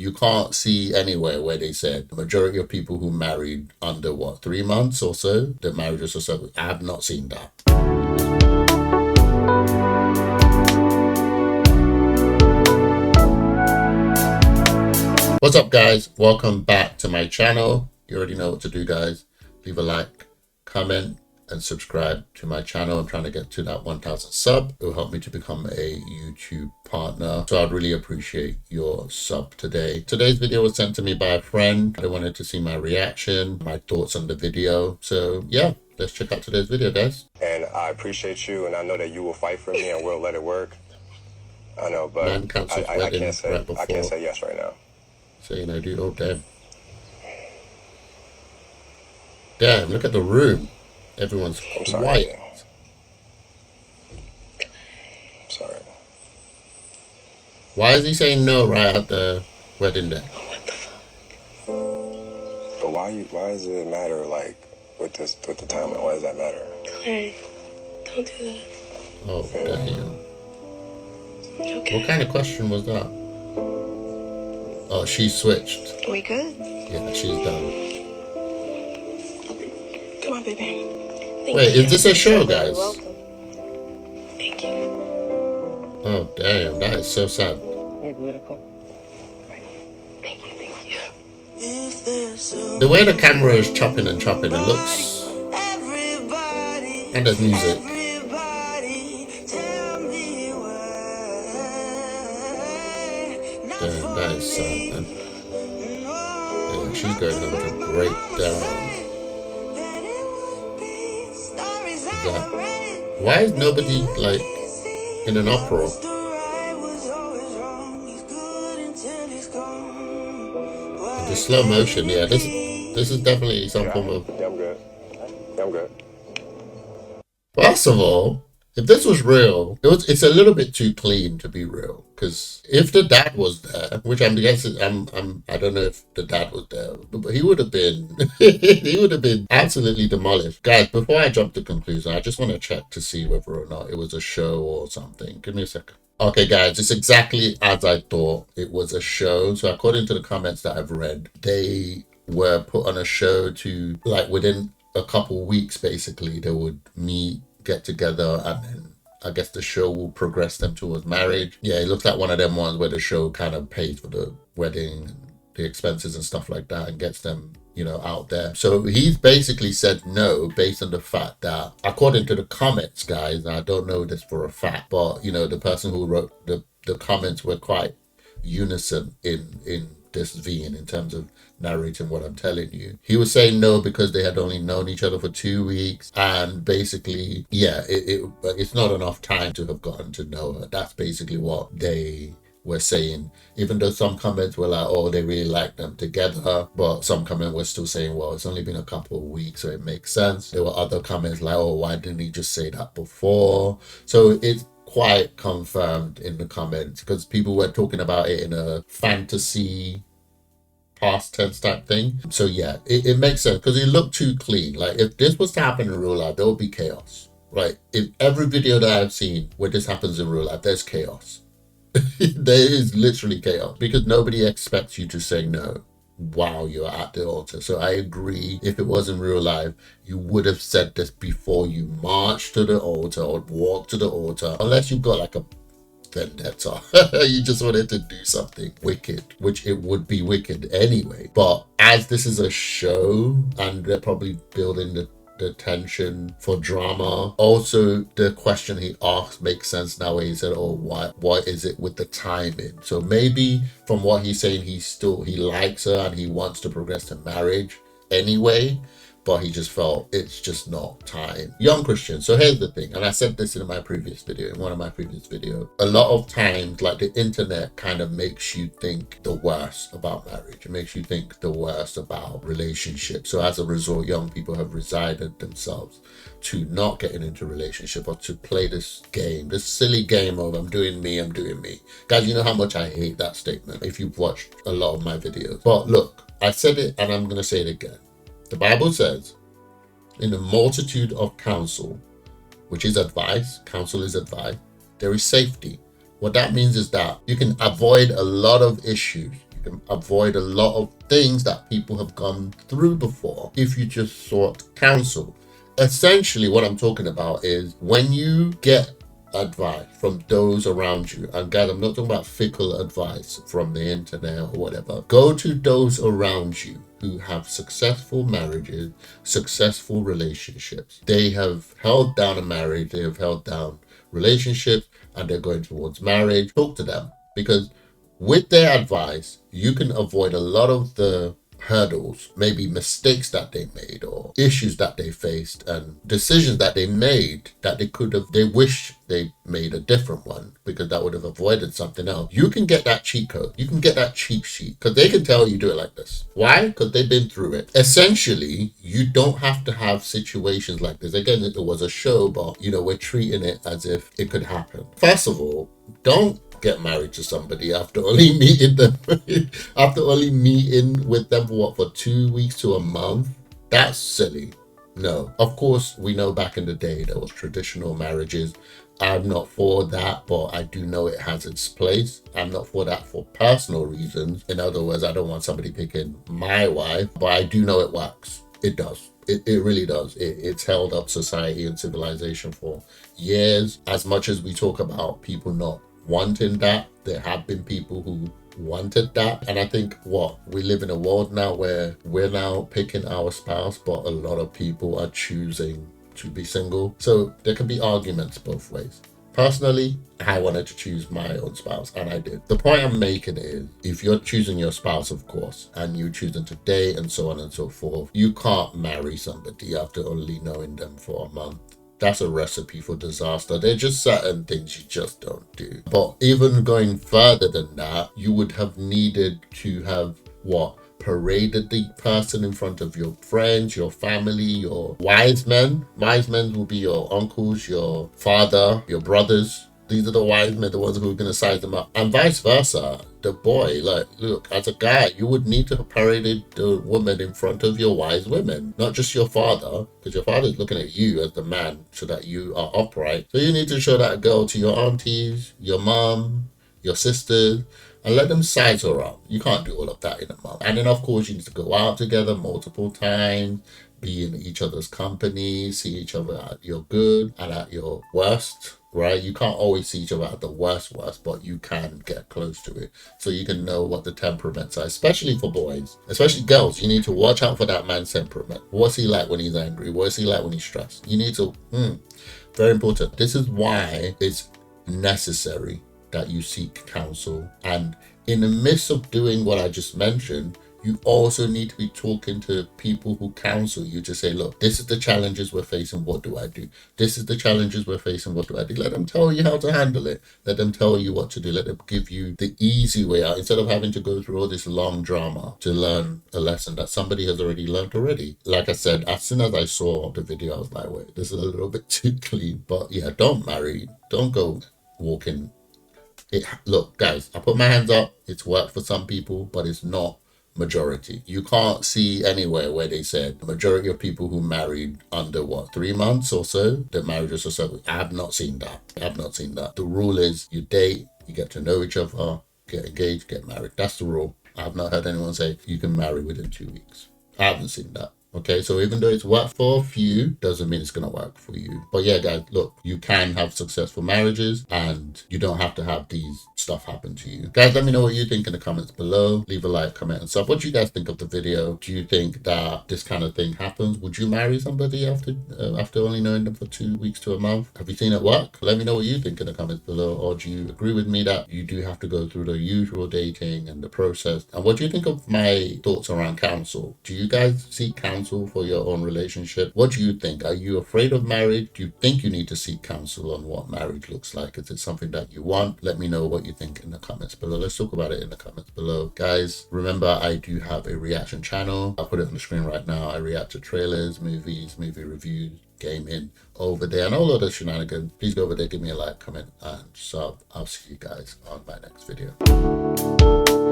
you can't see anywhere where they said the majority of people who married under 3 months or so, the marriages or so. I have not seen that. What's up, guys? Welcome back to my channel. You already know what to do, guys. Leave a like, comment, and subscribe to my channel. I'm trying to get to that 1,000 sub. It will help me to become a YouTube partner. So I'd really appreciate your sub today. Today's video was sent to me by a friend. They wanted to see my reaction, my thoughts on the video. So yeah, let's check out today's video, guys. And I appreciate you, and I know that you will fight for me and we'll let it work. I know, but I can't say yes right now. Saying I do. Oh, damn. Damn, look at the room. Everyone's quiet. I'm sorry. Why is he saying no right at the wedding day? What the fuck? But why does it matter, like, with the time? Why does that matter? Clay, don't do that. Oh, damn. Okay. What kind of question was that? Oh, she switched. We good? Yeah, she's done. Come on, baby. Wait, is this a show, guys? Thank you. Oh, damn, that is so sad. You're beautiful. Thank you. The way the camera is chopping and chopping, it looks... And there's music. Damn, that is sad, man. Yeah, she's going home to break down. Why is nobody, like, in an opera? The slow motion, yeah, this is definitely some form of... Yeah, I'm good. I'm good. First of all, if this was real, it's a little bit too clean to be real. Because if the dad was there, which I'm guessing, I don't know if the dad was there, but he would have been, he would have been absolutely demolished. Guys, before I jump to conclusion, I just want to check to see whether or not it was a show or something. Give me a second. Okay, guys, it's exactly as I thought. It was a show. So according to the comments that I've read, they were put on a show to, like, within a couple weeks, basically, they would meet, get together, and then I guess the show will progress them towards marriage. Yeah, it looks like one of them ones where the show kind of pays for the wedding and the expenses and stuff like that and gets them, you know, out there. So he's basically said no based on the fact that, according to the comments, guys, and I don't know this for a fact, but, you know, the person who wrote the comments were quite unison in this vein in terms of narrating what I'm telling you. He was saying no because they had only known each other for 2 weeks, and basically, yeah, it's not enough time to have gotten to know her. That's basically what they were saying, even though some comments were like, oh, they really like them together, but some comments were still saying, well, it's only been a couple of weeks, so it makes sense. There were other comments like, oh, why didn't he just say that before? So it's quite confirmed in the comments, because people were talking about it in a fantasy past tense type thing. So yeah, it makes sense because it looked too clean. Like, if this was to happen in real life, there would be chaos. Right? In every video that I've seen where this happens in real life, there's chaos. There is literally chaos because nobody expects you to say no while you're at the altar. So I agree, if it was in real life, you would have said this before you marched to the altar or walked to the altar, unless you've got like a vendetta. You just wanted to do something wicked, which it would be wicked anyway. But as this is a show and they're probably building the tension for drama, also the question he asked makes sense now, where he said, oh, what is it with the timing? So maybe from what he's saying, he likes her and he wants to progress to marriage anyway, but he just felt it's just not time. Young Christian. So here's the thing, and I said this in one of my previous videos. A lot of times, like, the internet kind of makes you think the worst about marriage. It makes you think the worst about relationships. So as a result, young people have resigned themselves to not getting into a relationship, or to play this game, this silly game of I'm doing me. Guys, you know how much I hate that statement if you've watched a lot of my videos. But look, I said it and I'm going to say it again. The Bible says, in the multitude of counsel, which is advice, counsel is advice, there is safety. What that means is that you can avoid a lot of issues. You can avoid a lot of things that people have gone through before if you just sought counsel. Essentially, what I'm talking about is when you get advice from those around you, and guys, I'm not talking about fickle advice from the internet or whatever. Go to those around you who have successful marriages, successful relationships. They have held down a marriage, they have held down relationships, and they're going towards marriage. Talk to them, because with their advice, you can avoid a lot of the hurdles, maybe mistakes that they made or issues that they faced and decisions that they made that they wish they made a different one, because that would have avoided something else. You can get that cheat code. You can get that cheat sheet, because they can tell you do it like this. Why? Because they've been through it. Essentially, you don't have to have situations like this. Again, it was a show, but we're treating it as if it could happen. First of all, don't get married to somebody after only meeting them after only meeting with them for 2 weeks to a month. That's silly. No, of course, we know back in the day there was traditional marriages. I'm not for that, but I do know it has its place. I'm not for that for personal reasons. In other words, I don't want somebody picking my wife, but I do know it works. It does. It really does. It's held up society and civilization for years. As much as we talk about people not wanting that, there have been people who wanted that. And I think we live in a world now where we're now picking our spouse, but a lot of people are choosing to be single. So there can be arguments both ways. Personally, I wanted to choose my own spouse, and I did. The point I'm making is, if you're choosing your spouse, of course, and you're choosing to date and so on and so forth, you can't marry somebody after only knowing them for a month. That's a recipe for disaster. There are just certain things you just don't do. But even going further than that, you would have needed to have paraded the person in front of your friends, your family, your wise men. Wise men will be your uncles, your father, your brothers. These are the wise men, the ones who are going to size them up. And vice versa. The boy, look, as a guy, you would need to have paraded the woman in front of your wise women, not just your father, because your father is looking at you as the man so that you are upright. So you need to show that girl to your aunties, your mom, your sisters, and let them size her up. You can't do all of that in a month. And then, of course, you need to go out together multiple times, be in each other's company, see each other at your good and at your worst, right? You can't always see each other at the worst, but you can get close to it. So you can know what the temperaments are, especially for boys, especially girls. You need to watch out for that man's temperament. What's he like when he's angry? What's he like when he's stressed? You need to, very important. This is why it's necessary that you seek counsel. And in the midst of doing what I just mentioned, you also need to be talking to people who counsel you to say, look, this is the challenges we're facing. What do I do? This is the challenges we're facing. What do I do? Let them tell you how to handle it. Let them tell you what to do. Let them give you the easy way out, instead of having to go through all this long drama to learn a lesson that somebody has already learned already. Like I said, as soon as I saw the video, I was like, wait, this is a little bit too clean. But yeah, don't marry. Don't go walking. Look, guys, I put my hands up. It's worked for some people, but it's not majority. You can't see anywhere where they said the majority of people who married under 3 months or so, their marriages are so. I have not seen that. The rule is you date, you get to know each other, get engaged, get married. That's the rule. I have not heard anyone say you can marry within 2 weeks. I haven't seen that. Okay, so even though it's worked for a few, doesn't mean it's going to work for you. But yeah, guys, look, you can have successful marriages and you don't have to have these stuff happen to you. Guys, let me know what you think in the comments below. Leave a like, comment, and stuff. What do you guys think of the video? Do you think that this kind of thing happens? Would you marry somebody after only knowing them for 2 weeks to a month? Have you seen it work? Let me know what you think in the comments below. Or do you agree with me that you do have to go through the usual dating and the process? And what do you think of my thoughts around counsel? Do you guys seek counsel for your own relationship? What do you think? Are you afraid of marriage? Do you think you need to seek counsel on what marriage looks like? Is it something that you want? Let me know what you think in the comments below. Let's talk about it in the comments below. Guys, remember, I do have a reaction channel. I'll put it on the screen right now. I react to trailers, movies, movie reviews, gaming over there, and all other shenanigans. Please go over there, give me a like, comment, and sub. I'll see you guys on my next video.